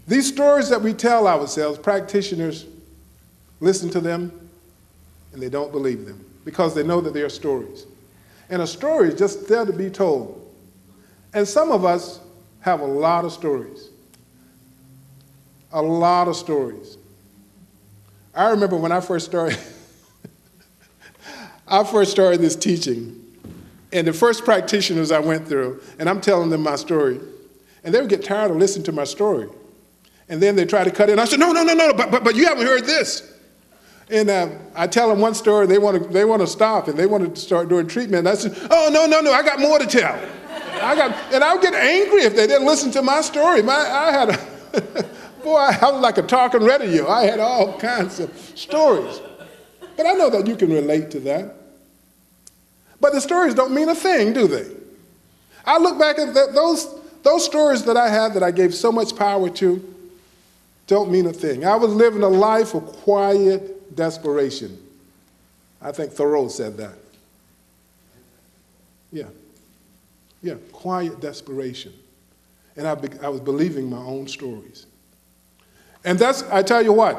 These stories that we tell ourselves, practitioners listen to them and they don't believe them because they know that they are stories. And a story is just there to be told. And some of us have a lot of stories. A lot of stories. I remember when I first started this teaching, and the first practitioners I went through, and I'm telling them my story, and they would get tired of listening to my story. And then they try to cut in. I said, no, but you haven't heard this. And I tell them one story, they want to stop, and they want to start doing treatment. And I said, oh, no, I got more to tell. And I would get angry if they didn't listen to my story. I was like a talking radio. I had all kinds of stories. But I know that you can relate to that. But the stories don't mean a thing, do they? I look back at those stories that I had that I gave so much power to don't mean a thing. I was living a life of quiet desperation. I think Thoreau said that. Yeah, quiet desperation. And I was believing my own stories. And I tell you what,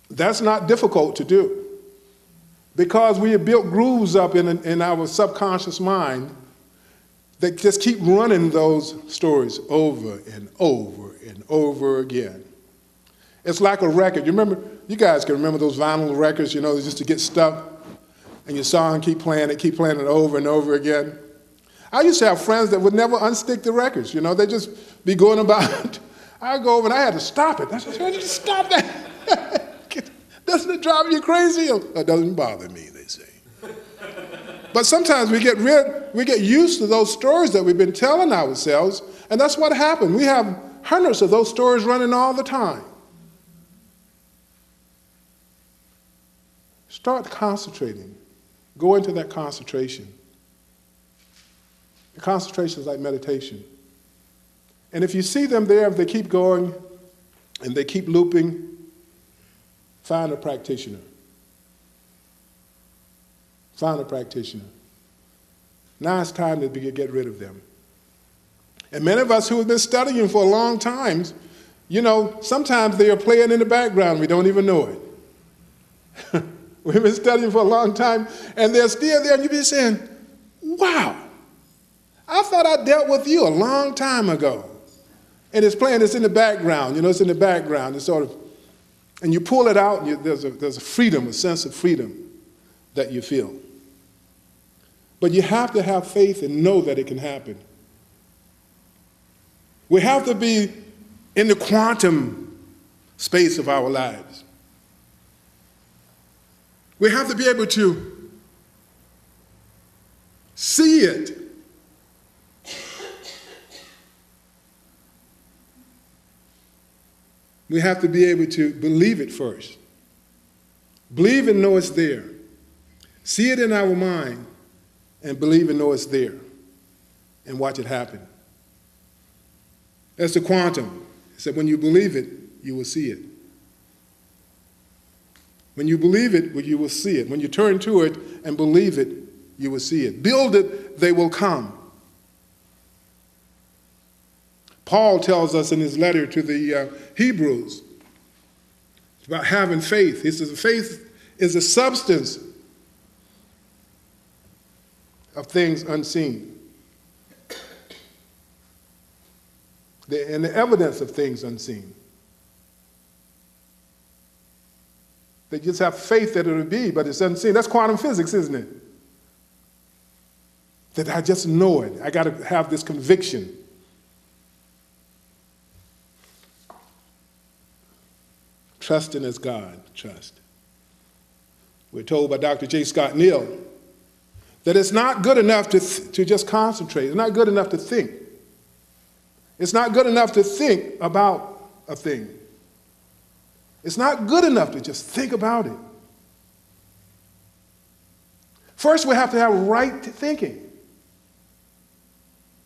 that's not difficult to do. Because we have built grooves up in our subconscious mind that just keep running those stories over and over and over again. It's like a record. You guys can remember those vinyl records, just to get stuck, and your song keep playing it over and over again. I used to have friends that would never unstick the records, they'd just be going about. I'd go over and I had to stop it. I said, "Why did you stop that? Doesn't it drive you crazy?" It doesn't bother me, they say. But sometimes we get used to those stories that we've been telling ourselves, and that's what happened. We have hundreds of those stories running all the time. Start concentrating. Go into that concentration. The concentration is like meditation. And if you see them there, if they keep going and they keep looping, find a practitioner. Find a practitioner. Now it's time to get rid of them. And many of us who have been studying for a long time, sometimes they are playing in the background. We don't even know it. We've been studying for a long time, and they're still there, and you've been saying, wow, I thought I dealt with you a long time ago. And it's playing, it's in the background, it's in the background. It's sort of, and you pull it out, and there's a freedom, a sense of freedom that you feel. But you have to have faith and know that it can happen. We have to be in the quantum space of our lives. We have to be able to see it. We have to be able to believe it first. Believe and know it's there. See it in our mind and believe and know it's there. And watch it happen. That's the quantum. It said when you believe it, you will see it. When you believe it, you will see it. When you turn to it and believe it, you will see it. Build it, they will come. Paul tells us in his letter to the Hebrews about having faith. He says faith is the substance of things unseen and the evidence of things unseen. They just have faith that it'll be, but it's unseen. That's quantum physics, isn't it? That I just know it. I got to have this conviction. Trusting as God, trust. We're told by Dr. J. Scott Neal that it's not good enough to just concentrate. It's not good enough to think. It's not good enough to think about a thing. It's not good enough to just think about it. First, we have to have right thinking.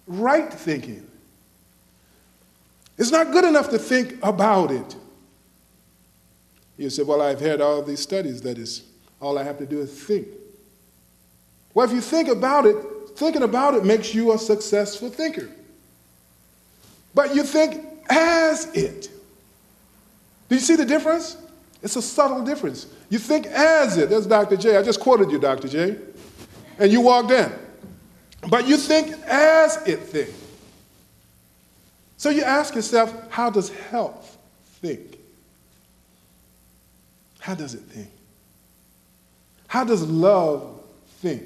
Right thinking. It's not good enough to think about it. You say, well, I've had all these studies that is all I have to do is think. Well, if you think about it, thinking about it makes you a successful thinker. But you think as it. Do you see the difference? It's a subtle difference. You think as it. That's Dr. J. I just quoted you, Dr. J. And you walked in. But you think as it thing. So you ask yourself, how does health think? How does it think? How does love think?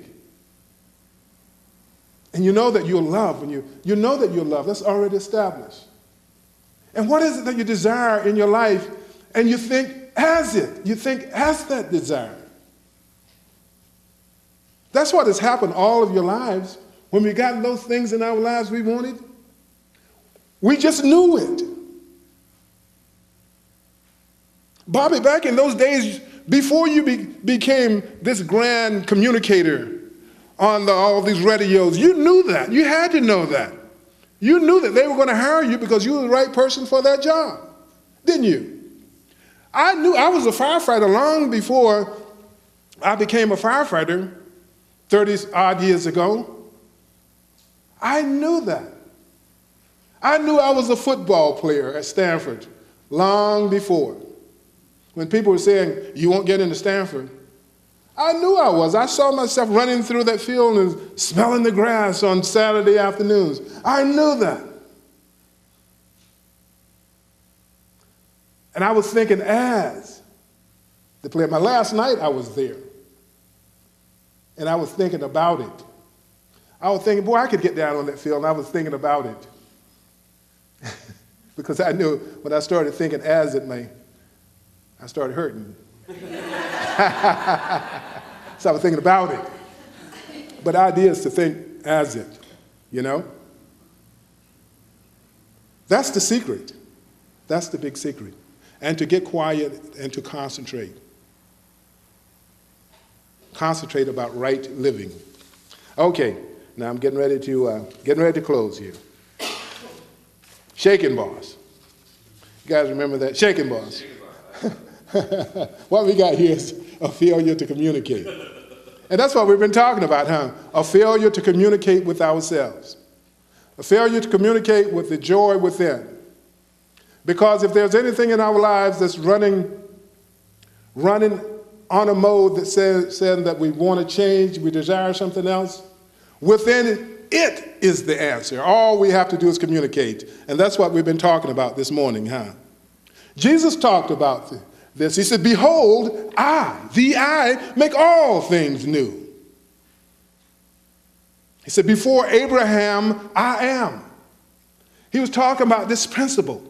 And you know that you're loved when you know that you're loved. That's already established. And what is it that you desire in your life? And you think as it. You think as that desire. That's what has happened all of your lives. When we got those things in our lives we wanted, we just knew it. Bobby, back in those days, before you became this grand communicator on all these radios, you knew that. You had to know that. You knew that they were going to hire you because you were the right person for that job, didn't you? I knew I was a firefighter long before I became a firefighter 30-odd years ago. I knew that. I knew I was a football player at Stanford long before. When people were saying, you won't get into Stanford, I knew I was. I saw myself running through that field and smelling the grass on Saturday afternoons. I knew that. And I was thinking as the player. My last night I was there. And I was thinking about it. I was thinking, boy, I could get down on that field, and I was thinking about it. Because I knew when I started thinking as it may, I started hurting. So I was thinking about it. But the idea is to think as it, you know? That's the secret. That's the big secret. And to get quiet and to concentrate. Concentrate about right living. Okay, now I'm getting ready to close here. Shaking boss. You guys remember that? Shaking boss. What we got here is a failure to communicate. And that's what we've been talking about, huh? A failure to communicate with ourselves. A failure to communicate with the joy within. Because if there's anything in our lives that's running on a mode that says that we want to change, we desire something else, within it is the answer. All we have to do is communicate. And that's what we've been talking about this morning, huh? Jesus talked about this. He said, behold, I make all things new. He said, before Abraham, I am. He was talking about this principle.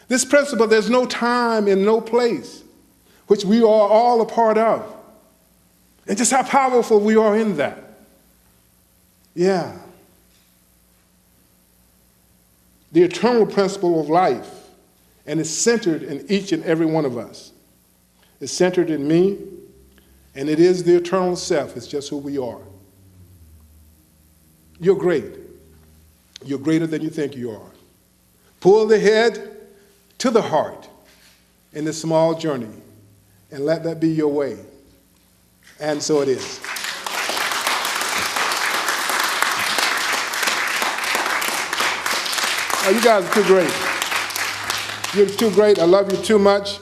This principle, there's no time and no place, which we are all a part of. And just how powerful we are in that. Yeah. The eternal principle of life, and it's centered in each and every one of us. It's centered in me, and it is the eternal self. It's just who we are. You're great. You're greater than you think you are. Pull the head to the heart in this small journey, and let that be your way. And so it is. Oh, you guys are too great. You're too great. I love you too much.